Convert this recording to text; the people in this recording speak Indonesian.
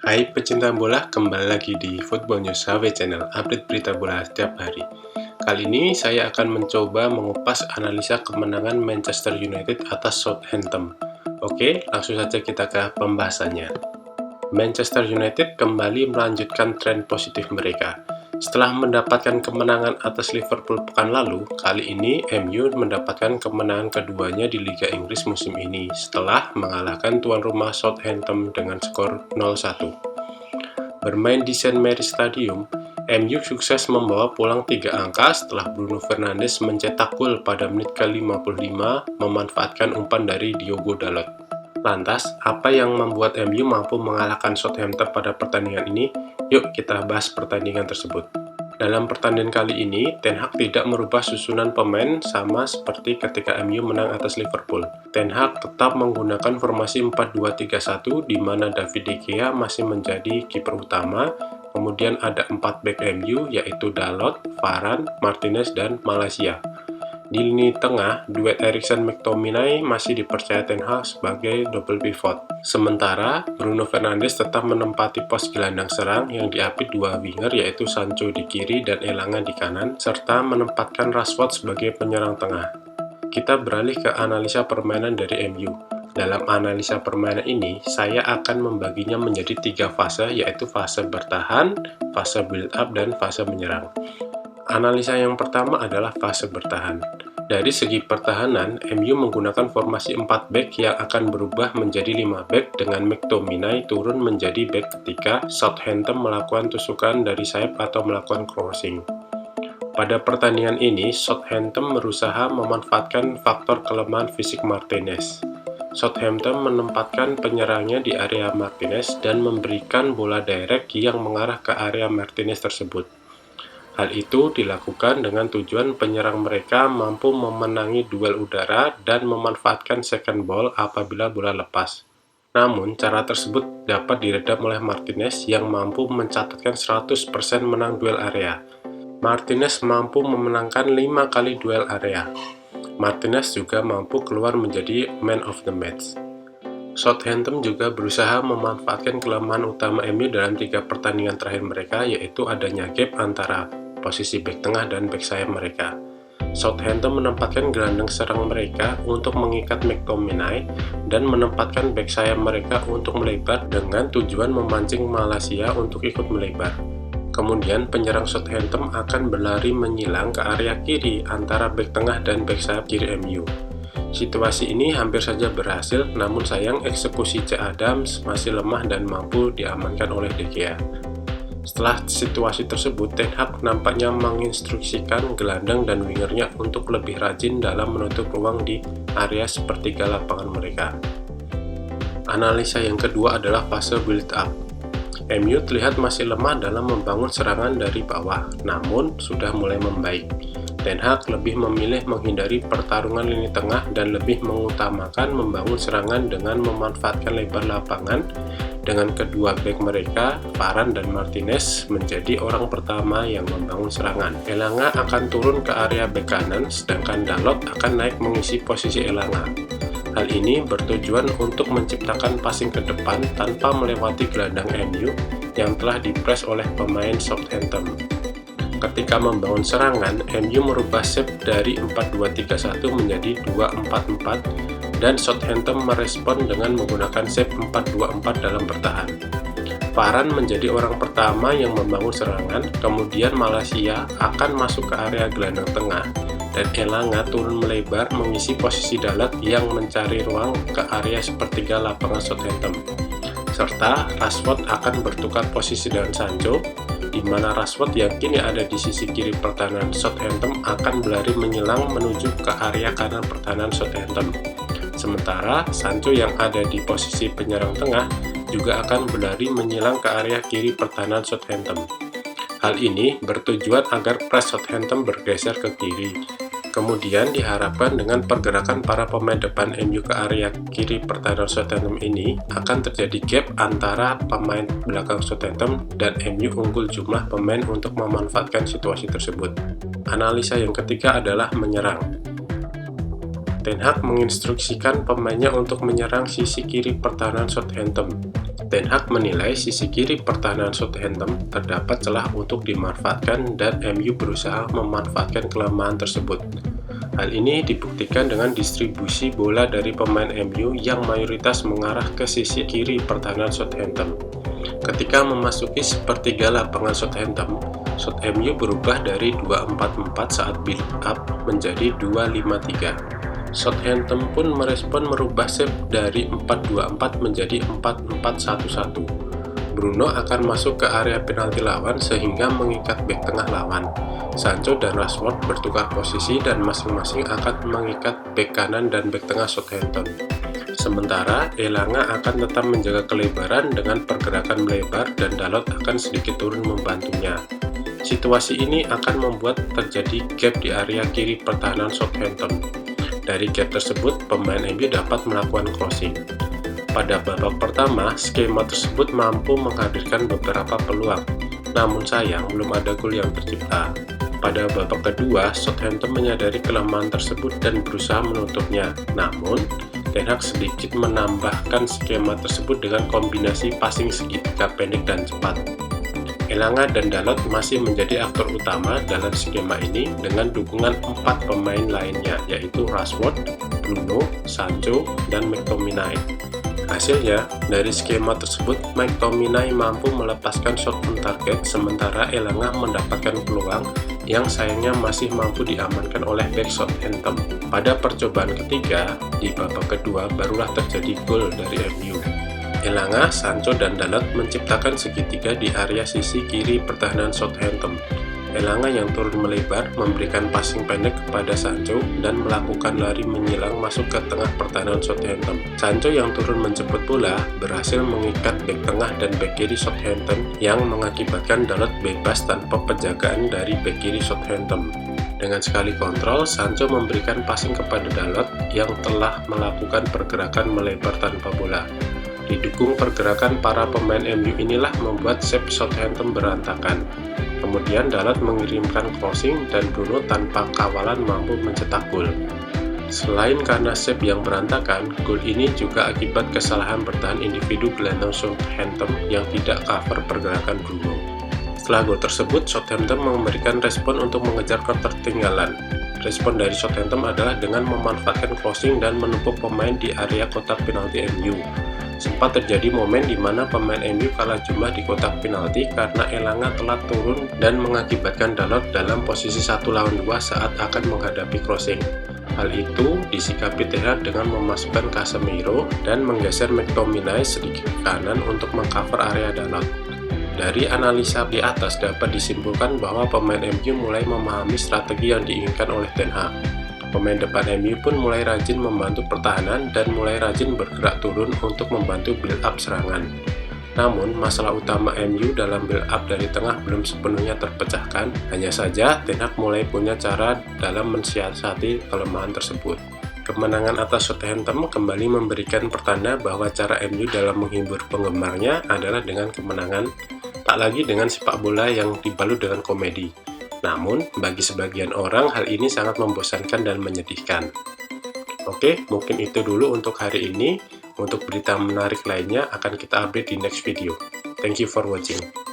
Hai pecinta bola, kembali lagi di Football News HW Channel, update berita bola setiap hari. Kali ini saya akan mencoba mengupas analisa kemenangan Manchester United atas Southampton. Oke, langsung saja kita ke pembahasannya. Manchester United kembali melanjutkan tren positif mereka. Setelah mendapatkan kemenangan atas Liverpool pekan lalu, kali ini MU mendapatkan kemenangan keduanya di Liga Inggris musim ini setelah mengalahkan tuan rumah Southampton dengan skor 0-1. Bermain di St. Mary's Stadium, MU sukses membawa pulang 3 angka setelah Bruno Fernandes mencetak gol pada menit ke-55 memanfaatkan umpan dari Diogo Dalot. Lantas, apa yang membuat MU mampu mengalahkan Southampton pada pertandingan ini? Yuk kita bahas pertandingan tersebut. Dalam pertandingan kali ini, Ten Hag tidak merubah susunan pemain sama seperti ketika MU menang atas Liverpool. Ten Hag tetap menggunakan formasi 4-2-3-1 di mana David De Gea masih menjadi kiper utama, kemudian ada 4 back MU yaitu Dalot, Varane, Martinez, dan Malaysia. Di lini tengah, duet Eriksen-McTominay masih dipercaya Ten Hag sebagai double pivot. Sementara, Bruno Fernandes tetap menempati pos gelandang serang yang diapit dua winger yaitu Sancho di kiri dan Elanga di kanan, serta menempatkan Rashford sebagai penyerang tengah. Kita beralih ke analisa permainan dari MU. Dalam analisa permainan ini, saya akan membaginya menjadi 3 fase yaitu fase bertahan, fase build up, dan fase menyerang. Analisa yang pertama adalah fase bertahan. Dari segi pertahanan, MU menggunakan formasi 4 back yang akan berubah menjadi 5 back dengan McTominay turun menjadi back ketika Southampton melakukan tusukan dari sayap atau melakukan crossing. Pada pertandingan ini, Southampton berusaha memanfaatkan faktor kelemahan fisik Martinez. Southampton menempatkan penyerangnya di area Martinez dan memberikan bola direct yang mengarah ke area Martinez tersebut. Hal itu dilakukan dengan tujuan penyerang mereka mampu memenangi duel udara dan memanfaatkan second ball apabila bola lepas. Namun, cara tersebut dapat diredam oleh Martinez yang mampu mencatatkan 100% menang duel area. Martinez mampu memenangkan 5 kali duel area. Martinez juga mampu keluar menjadi man of the match. Southampton juga berusaha memanfaatkan kelemahan utama MU dalam 3 pertandingan terakhir mereka, yaitu adanya gap antara posisi bek tengah dan bek sayap mereka. Southampton menempatkan gelandang serang mereka untuk mengikat McTominay dan menempatkan bek sayap mereka untuk melebar dengan tujuan memancing Malaysia untuk ikut melebar. Kemudian penyerang Southampton akan berlari menyilang ke area kiri antara bek tengah dan bek sayap kiri MU. Situasi ini hampir saja berhasil, namun sayang eksekusi Che Adams masih lemah dan mampu diamankan oleh De Gea. Setelah situasi tersebut, Ten Hag nampaknya menginstruksikan gelandang dan wingernya untuk lebih rajin dalam menutup ruang di area sepertiga lapangan mereka. Analisa yang kedua adalah fase build up. MU terlihat masih lemah dalam membangun serangan dari bawah, namun sudah mulai membaik. Ten Hag lebih memilih menghindari pertarungan lini tengah dan lebih mengutamakan membangun serangan dengan memanfaatkan lebar lapangan dengan kedua bek mereka, Varane dan Martinez, menjadi orang pertama yang membangun serangan. Elanga akan turun ke area bek kanan, sedangkan Dalot akan naik mengisi posisi Elanga. Hal ini bertujuan untuk menciptakan passing ke depan tanpa melewati gelandang MU yang telah dipres oleh pemain Southampton. Ketika membangun serangan, MU merubah shape dari 4-2-3-1 menjadi 2-4-4 dan Southampton merespon dengan menggunakan shape 4-2-4 dalam bertahan. Varane menjadi orang pertama yang membangun serangan, kemudian Malaysia akan masuk ke area gelandang tengah, dan Elanga turun melebar mengisi posisi Dalot yang mencari ruang ke area sepertiga lapangan Southampton. Serta Rashford akan bertukar posisi dengan Sancho, di mana Rashford yang kini ada di sisi kiri pertahanan Southampton akan berlari menyelang menuju ke area kanan pertahanan Southampton. Sementara Sancho yang ada di posisi penyerang tengah juga akan berlari menyilang ke area kiri pertahanan Southampton. Hal ini bertujuan agar press Southampton bergeser ke kiri. Kemudian diharapkan dengan pergerakan para pemain depan MU ke area kiri pertahanan Southampton ini akan terjadi gap antara pemain belakang Southampton dan MU unggul jumlah pemain untuk memanfaatkan situasi tersebut. Analisa yang ketiga adalah menyerang. Ten Hag menginstruksikan pemainnya untuk menyerang sisi kiri pertahanan Southampton. Ten Hag menilai sisi kiri pertahanan Southampton terdapat celah untuk dimanfaatkan dan MU berusaha memanfaatkan kelemahan tersebut. Hal ini dibuktikan dengan distribusi bola dari pemain MU yang mayoritas mengarah ke sisi kiri pertahanan Southampton. Ketika memasuki sepertiga lapangan Southampton, MU berubah dari 2-4-4 saat build up menjadi 2-5-3. Southampton pun merespon merubah shape dari 4-2-4 menjadi 4-4-1-1. Bruno akan masuk ke area penalti lawan sehingga mengikat bek tengah lawan. Sancho dan Rashford bertukar posisi dan masing-masing akan mengikat bek kanan dan bek tengah Southampton. Sementara Elanga akan tetap menjaga kelebaran dengan pergerakan melebar dan Dalot akan sedikit turun membantunya. Situasi ini akan membuat terjadi gap di area kiri pertahanan Southampton. Dari gap tersebut, pemain MU dapat melakukan crossing. Pada babak pertama, skema tersebut mampu menghadirkan beberapa peluang, namun sayang belum ada gol yang tercipta. Pada babak kedua, Southampton menyadari kelemahan tersebut dan berusaha menutupnya. Namun, Ten Hag sedikit menambahkan skema tersebut dengan kombinasi passing segitiga pendek dan cepat. Elanga dan Dalot masih menjadi aktor utama dalam skema ini dengan dukungan 4 pemain lainnya, yaitu Rashford, Bruno, Sancho, dan McTominay. Hasilnya, dari skema tersebut, McTominay mampu melepaskan shot on target, sementara Elanga mendapatkan peluang yang sayangnya masih mampu diamankan oleh bek Southampton. Pada percobaan ketiga, di babak kedua barulah terjadi gol dari MU. Elanga, Sancho, dan Dalot menciptakan segitiga di area sisi kiri pertahanan Southampton. Elanga yang turun melebar memberikan passing pendek kepada Sancho dan melakukan lari menyilang masuk ke tengah pertahanan Southampton. Sancho yang turun menjemput bola berhasil mengikat bek tengah dan bek kiri Southampton yang mengakibatkan Dalot bebas tanpa penjagaan dari bek kiri Southampton. Dengan sekali kontrol, Sancho memberikan passing kepada Dalot yang telah melakukan pergerakan melebar tanpa bola. Didukung pergerakan para pemain MU inilah membuat shape Southampton berantakan. Kemudian Dalot mengirimkan crossing dan Bruno tanpa kawalan mampu mencetak gol. Selain karena shape yang berantakan, gol ini juga akibat kesalahan bertahan individu gelandang Southampton yang tidak cover pergerakan Bruno. Setelah gol tersebut, Southampton memberikan respon untuk mengejar ketertinggalan. Respon dari Southampton adalah dengan memanfaatkan crossing dan menumpuk pemain di area kotak penalti MU. Sempat terjadi momen di mana pemain MU kalah jumlah di kotak penalti karena Elanga telat turun dan mengakibatkan Dalot dalam posisi 1 lawan 2 saat akan menghadapi crossing. Hal itu disikapi Ten Hag dengan memasukkan Casemiro dan menggeser McTominay sedikit ke kanan untuk mengcover area Dalot. Dari analisa di atas dapat disimpulkan bahwa pemain MU mulai memahami strategi yang diinginkan oleh Ten Hag. Pemain depan MU pun mulai rajin membantu pertahanan dan mulai rajin bergerak turun untuk membantu build up serangan. Namun, masalah utama MU dalam build up dari tengah belum sepenuhnya terpecahkan, hanya saja Ten Hag mulai punya cara dalam mensiasati kelemahan tersebut. Kemenangan atas Southampton kembali memberikan pertanda bahwa cara MU dalam menghibur penggemarnya adalah dengan kemenangan, tak lagi dengan sepak bola yang dibalut dengan komedi. Namun, bagi sebagian orang hal ini sangat membosankan dan menyedihkan. Oke, mungkin itu dulu untuk hari ini. Untuk berita menarik lainnya akan kita update di next video. Thank you for watching.